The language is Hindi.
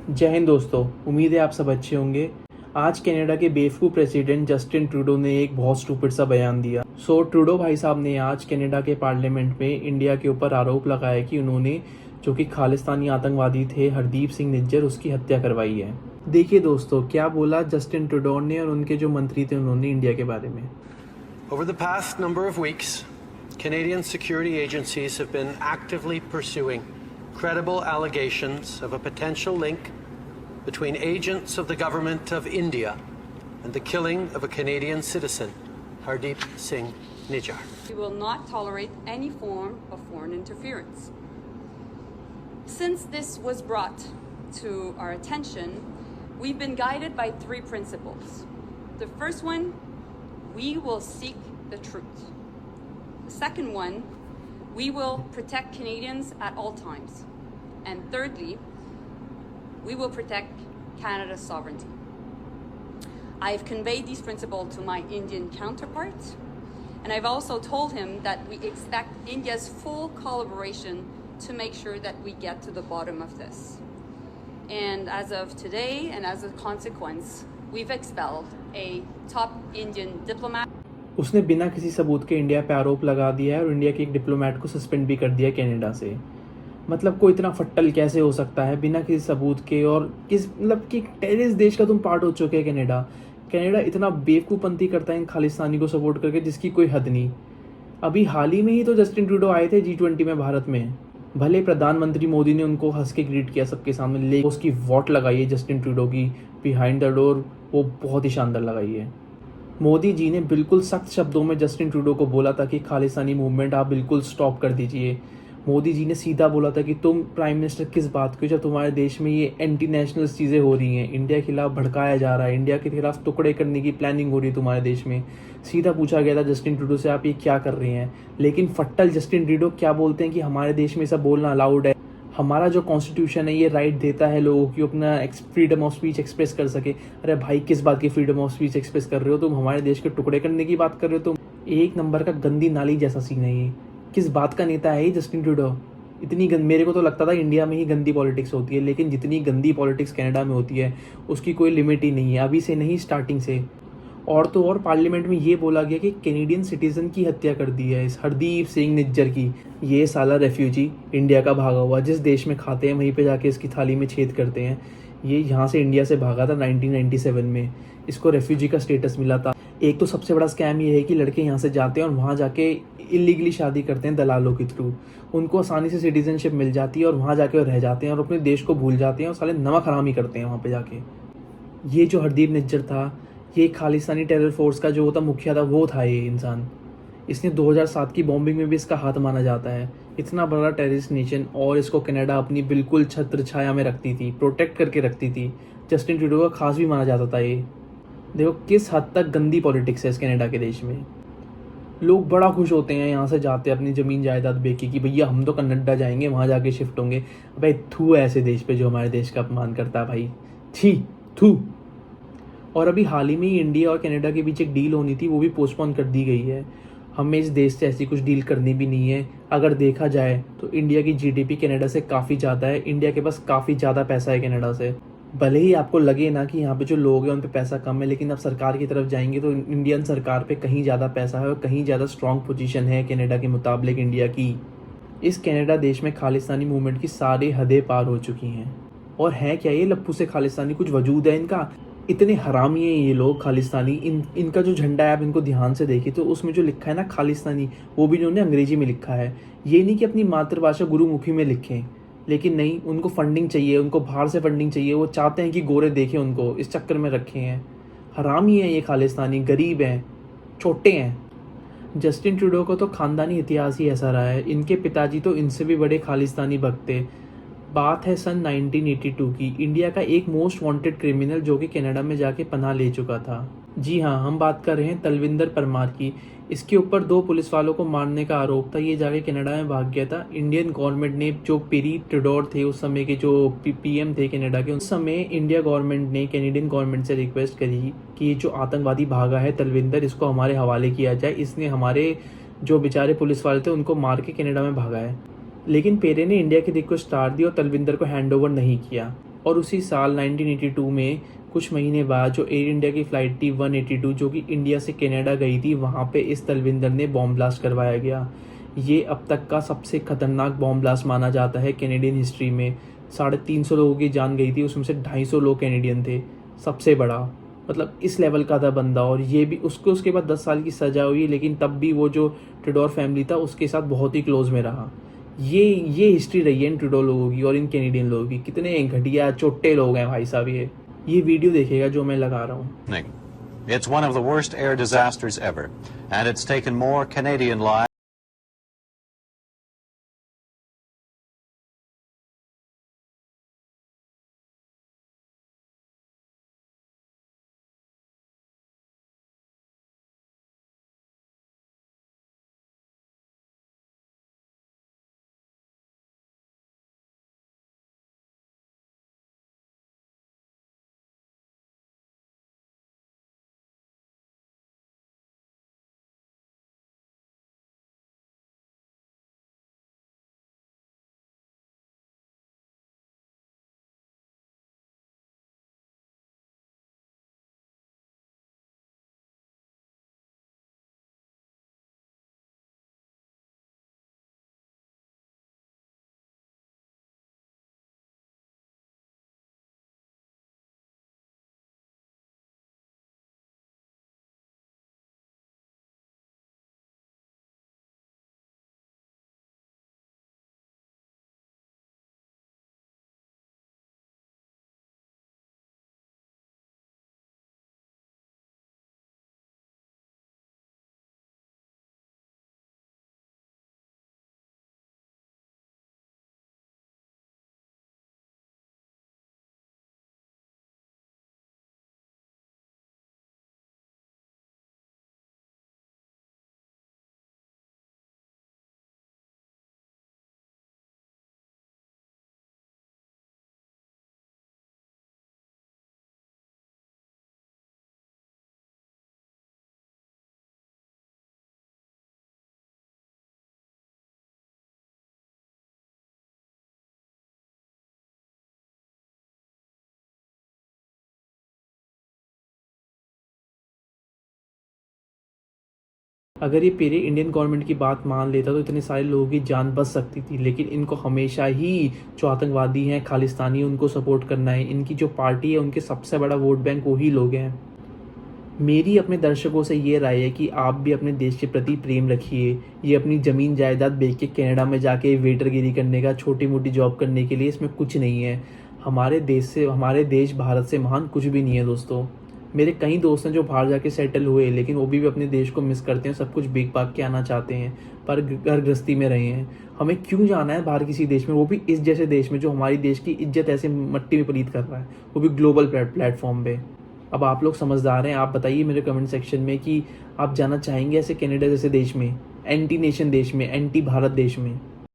जय हिंद दोस्तों, उम्मीद है आप सब अच्छे होंगे। आज कनाडा के बेवकूफ़ प्रेसिडेंट जस्टिन ट्रूडो ने एक बहुत स्टूपिड सा बयान दिया। ट्रूडो भाई साहब ने आज कनाडा के पार्लियामेंट में इंडिया के ऊपर आरोप लगाया कि उन्होंने जो कि खालिस्तानी आतंकवादी थे हरदीप सिंह निज्जर, उसकी हत्या करवाई है। देखिए दोस्तों, क्या बोला जस्टिन ट्रूडो ने और उनके जो मंत्री थे उन्होंने इंडिया के बारे में। Over the past number of weeks, Canadian security agencies have been actively pursuing credible allegations of a potential link between agents of the government of India and the killing of a Canadian citizen, Hardeep Singh Nijjar. We will not tolerate any form of foreign interference. Since this was brought to our attention, we've been guided by three principles. The first one, we will seek the truth. The second one, we will protect Canadians at all times. And thirdly, we will protect Canada's sovereignty. I've conveyed these principles to my Indian counterparts, and I've also told him that we expect India's full collaboration to make sure that we get to the bottom of this. And as of today, and as a consequence, we've expelled a top Indian diplomat. उसने बिना किसी सबूत के इंडिया पे आरोप लगा दिया है और इंडिया के एक डिप्लोमेट को सस्पेंड भी कर दिया कनाडा से। मतलब कोई इतना फट्टल कैसे हो सकता है बिना किसी सबूत के, और किस मतलब कि टेररिस्ट देश का तुम पार्ट हो चुके हैं कनाडा। कनाडा इतना बेवकूफ़पंती करता है इन खालिस्तानी को सपोर्ट करके जिसकी कोई हद नहीं। अभी हाल ही में ही तो जस्टिन ट्रूडो आए थे G20 में भारत में। भले प्रधानमंत्री मोदी ने उनको हंस के ग्रीट किया सबके सामने, लेकिन उसकी वोट लगाई है जस्टिन ट्रूडो की बिहाइंड द डोर, वो बहुत ही शानदार लगाई है। मोदी जी ने बिल्कुल सख्त शब्दों में जस्टिन ट्रूडो को बोला था कि खालिस्तानी मूवमेंट आप बिल्कुल स्टॉप कर दीजिए। मोदी जी ने सीधा बोला था कि तुम प्राइम मिनिस्टर किस बात के, जब तुम्हारे देश में ये एंटी नेशनल चीज़ें हो रही हैं, इंडिया के खिलाफ भड़काया जा रहा है, इंडिया के खिलाफ टुकड़े करने की प्लानिंग हो रही है तुम्हारे देश में। सीधा पूछा गया था जस्टिन ट्रूडो से, आप ये क्या कर रहे हैं। लेकिन फट्टल जस्टिन ट्रूडो क्या बोलते हैं कि हमारे देश में सब बोलना अलाउड है, हमारा जो कॉन्स्टिट्यूशन है ये राइट देता है लोगों की अपना फ्रीडम ऑफ स्पीच एक्सप्रेस कर सके। अरे भाई, किस बात की फ्रीडम ऑफ स्पीच एक्सप्रेस कर रहे हो तुम? हमारे देश के टुकड़े करने की बात कर रहे हो तुम? एक नंबर का गंदी नाली जैसा सीन है ये। किस बात का नेता है ये जस्टिन ट्रूडो? इतनी मेरे को तो लगता था इंडिया में ही गंदी पॉलिटिक्स होती है, लेकिन जितनी गंदी पॉलिटिक्स कनाडा में होती है उसकी कोई लिमिट ही नहीं है, अभी से नहीं स्टार्टिंग से। और तो और पार्लियामेंट में ये बोला गया कि कैनेडियन सिटीजन की हत्या कर दी है इस हरदीप सिंह निज्जर की। ये साला रेफ्यूजी इंडिया का भागा हुआ, जिस देश में खाते हैं वहीं पे जाके इसकी थाली में छेद करते हैं। ये यहाँ से इंडिया से भागा था 1997 में, इसको रेफ्यूजी का स्टेटस मिला था। एक तो सबसे बड़ा स्कैम ये है कि लड़के यहाँ से जाते हैं और वहाँ जाके इलीगली शादी करते हैं दलालों के थ्रू। उनको आसानी से सिटीजनशिप मिल जाती है और वहाँ जाके रह जाते हैं और अपने देश को भूल जाते हैं और साले नमक हरामी करते हैं वहाँ पे जाके। ये जो हरदीप निज्जर था, ये खालिस्तानी टेरर फोर्स का जो होता मुखिया था, वो था ये इंसान। इसने 2007 की बॉम्बिंग में भी इसका हाथ माना जाता है। इतना बड़ा टेररिस्ट नेशन, और इसको कनाडा अपनी बिल्कुल छत्र छाया में रखती थी, प्रोटेक्ट करके रखती थी। जस्टिन ट्रूडो का खास भी माना जाता था ये। देखो किस हद तक गंदी पॉलिटिक्स है इस कनाडा के देश में। लोग बड़ा खुश होते हैं यहाँ से जाते हैं अपनी ज़मीन जायदाद बेची कि भैया हम तो कनाडा जाएंगे, वहाँ जाके शिफ्ट होंगे। भाई थू ऐसे देश पे जो हमारे देश का अपमान करता है भाई, छी थू। और अभी हाल ही में ही इंडिया और कनाडा के बीच एक डील होनी थी, वो भी पोस्टपोन कर दी गई है। हमें इस देश से ऐसी कुछ डील करनी भी नहीं है। अगर देखा जाए तो इंडिया की जीडीपी कनाडा से काफ़ी ज़्यादा है, इंडिया के पास काफ़ी ज़्यादा पैसा है कनाडा से। भले ही आपको लगे ना कि यहाँ पे जो लोग हैं उन पे पैसा कम है, लेकिन अब सरकार की तरफ जाएंगे तो इंडियन सरकार पे कहीं ज़्यादा पैसा है और कहीं ज़्यादा स्ट्रॉन्ग पोजीशन है कनाडा के मुताबिक इंडिया की। इस कनाडा देश में खालिस्तानी मूवमेंट की सारी हदें पार हो चुकी हैं। और है क्या ये लप्पू से खालिस्तानी, कुछ वजूद है इनका? इतने हरामी हैं ये लोग खालिस्तानी। इनका जो झंडा है आप इनको ध्यान से देखिए तो उसमें जो लिखा है ना खालिस्तानी, वो भी इन्होंने अंग्रेजी में लिखा है। ये नहीं कि अपनी मातृभाषा गुरुमुखी में लिखें, लेकिन नहीं, उनको फंडिंग चाहिए, उनको बाहर से फंडिंग चाहिए। वो चाहते हैं कि गोरे देखें उनको, इस चक्कर में रखे हैं। हरामी हैं ये खालिस्तानी, गरीब हैं, छोटे हैं। जस्टिन ट्रूडो को तो खानदानी इतिहास ही ऐसा रहा है। इनके पिताजी तो इनसे भी बड़े खालिस्तानी भक्त थे। बात है सन 1982 की, इंडिया का एक मोस्ट वांटेड क्रिमिनल जो कि कनाडा में जाके पनाह ले चुका था। जी हाँ, हम बात कर रहे हैं तलविंदर परमार की। इसके ऊपर 2 पुलिस वालों को मारने का आरोप था। ये जाके कनाडा में भाग गया था। इंडियन गवर्नमेंट ने, जो पेरी ट्रूडो थे उस समय के जो पीएम थे कनाडा के, उस समय इंडिया गवर्नमेंट ने कैनेडियन गवर्नमेंट से रिक्वेस्ट करी कि ये जो आतंकवादी भागा है तलविंदर, इसको हमारे हवाले किया जाए। इसने हमारे जो बेचारे पुलिस वाले थे उनको मार के कनाडा में भागा है। लेकिन पेरे ने इंडिया की रिक्वेस्ट टाल दी और तलविंदर को हैंड ओवर नहीं किया। और उसी साल 1982 में कुछ महीने बाद जो एयर इंडिया की फ़्लाइट थी 182 जो कि इंडिया से कनाडा गई थी, वहाँ पे इस तलविंदर ने बॉम्ब ब्लास्ट करवाया गया। ये अब तक का सबसे खतरनाक बॉम्ब ब्लास्ट माना जाता है कैनेडियन हिस्ट्री में। 350 लोगों की जान गई थी, उसमें से 250 लोग कैनेडियन थे। सबसे बड़ा मतलब इस लेवल का था बंदा। और ये भी उसके बाद 10 साल की सज़ा हुई, लेकिन तब भी वो जो ट्रूडो फैमिली था उसके साथ बहुत ही क्लोज में रहा। ये हिस्ट्री रही है इन ट्रूडो लोगों की और इन कैनेडियन लोगों की। कितने घटिया चोट्टे लोग हैं भाई साहब। ये वीडियो देखिएगा जो मैं लगा रहा हूँ। It's one of the worst air disasters ever, and it's taken more Canadian lives. अगर ये पेरे इंडियन गवर्नमेंट की बात मान लेता तो इतने सारे लोगों की जान बच सकती थी, लेकिन इनको हमेशा ही जो आतंकवादी हैं, खालिस्तानी, उनको सपोर्ट करना है। इनकी जो पार्टी है उनके सबसे बड़ा वोट बैंक वही लोग हैं। मेरी अपने दर्शकों से ये राय है कि आप भी अपने देश के प्रति प्रेम रखिए। ये अपनी ज़मीन जायदाद बेच के कनाडा में जाके वेटरगिरी करने का, छोटी मोटी जॉब करने के लिए, इसमें कुछ नहीं है। हमारे देश भारत से महान कुछ भी नहीं है दोस्तों। मेरे कई दोस्त हैं जो बाहर जाके सेटल हुए, लेकिन वो भी अपने देश को मिस करते हैं, सब कुछ बेच बाग के आना चाहते हैं, पर घर गृहस्थी में रहे हैं। हमें क्यों जाना है बाहर किसी देश में, वो भी इस जैसे देश में जो हमारी देश की इज्जत ऐसे मट्टी में पलीत कर रहा है, वो भी ग्लोबल प्लेटफॉर्म पे। अब आप लोग समझदार हैं, आप बताइए मेरे कमेंट सेक्शन में कि आप जाना चाहेंगे ऐसे कनाडा जैसे देश में, एंटी नेशन देश में, एंटी भारत देश में।